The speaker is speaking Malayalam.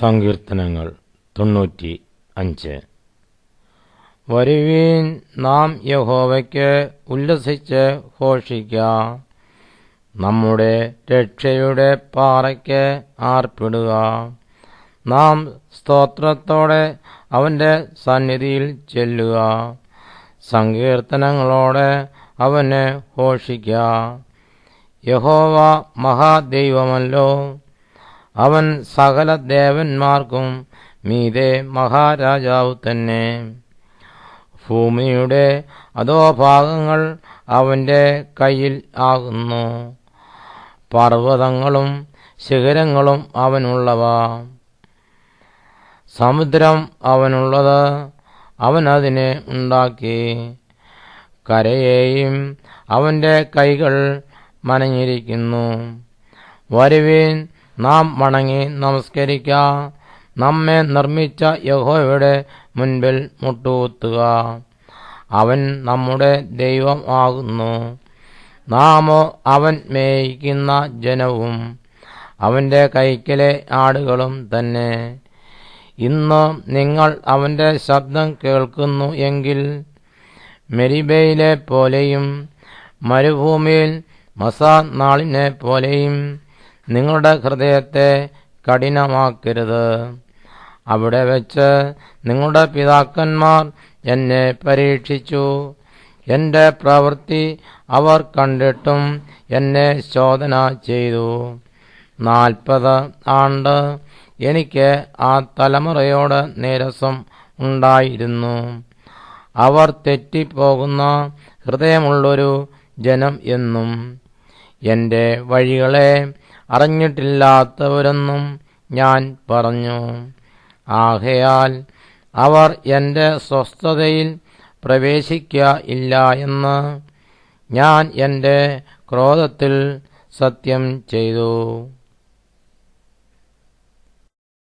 സങ്കീർത്തനങ്ങൾ 95. വരുവീൻ, നാം യഹോവയ്ക്ക് ഉല്ലസിച്ച് ഘോഷിക്കാം, നമ്മുടെ രക്ഷയുടെ പാറയ്ക്ക് ആർപ്പിടുക. നാം സ്തോത്രത്തോടെ അവൻ്റെ സന്നിധിയിൽ ചെല്ലുക, സങ്കീർത്തനങ്ങളോടെ അവനെ ഘോഷിക്കാം. യഹോവ മഹാദൈവമല്ലോ, അവൻ സകല ദേവന്മാർക്കും മീതെ മഹാരാജാവ് തന്നെ. ഭൂമിയുടെ അധോഭാഗങ്ങൾ അവൻ്റെ കയ്യിൽ ആകുന്നു, പർവ്വതങ്ങളും ശിഖരങ്ങളും അവനുള്ളവ. സമുദ്രം അവനുള്ളത്, അവൻ അതിനെ ഉണ്ടാക്കി. കരയെയും അവൻ്റെ കൈകൾ മനഞ്ഞിരിക്കുന്നു. വരുവീൻ, നാം വണങ്ങി നമസ്കരിക്കാം, നമ്മെ നിർമ്മിച്ച യഹോവയുടെ മുൻപിൽ മുട്ടുകുത്തുക. അവൻ നമ്മുടെ ദൈവം ആകുന്നു, നാമോ അവൻ മേയിക്കുന്ന ജനവും അവൻ്റെ കൈക്കലെ ആടുകളും തന്നെ. ഇന്ന് നിങ്ങൾ അവൻ്റെ ശബ്ദം കേൾക്കുന്നു എങ്കിൽ, മെരിബയിലെ പോലെയും മരുഭൂമിയിൽ മസാ നാളിനെ പോലെയും നിങ്ങളുടെ ഹൃദയത്തെ കഠിനമാക്കരുത്. അവിടെ വെച്ച് നിങ്ങളുടെ പിതാക്കന്മാർ എന്നെ പരീക്ഷിച്ചു, എൻ്റെ പ്രവൃത്തി അവർ കണ്ടിട്ടും എന്നെ ശോധന ചെയ്തു. 40 ആണ്ട് എനിക്ക് ആ തലമുറയോട് നീരസം ഉണ്ടായിരുന്നു. അവർ തെറ്റിപ്പോകുന്ന ഹൃദയമുള്ളൊരു ജനം എന്നും എൻ്റെ വഴികളെ അറിഞ്ഞിട്ടില്ലാത്തവരെന്നും ഞാൻ പറഞ്ഞു. ആകയാൽ അവർ എൻ്റെ സ്വസ്ഥതയിൽ പ്രവേശിക്കുക ഇല്ല എന്ന് ഞാൻ എൻ്റെ ക്രോധത്തിൽ സത്യം ചെയ്തു.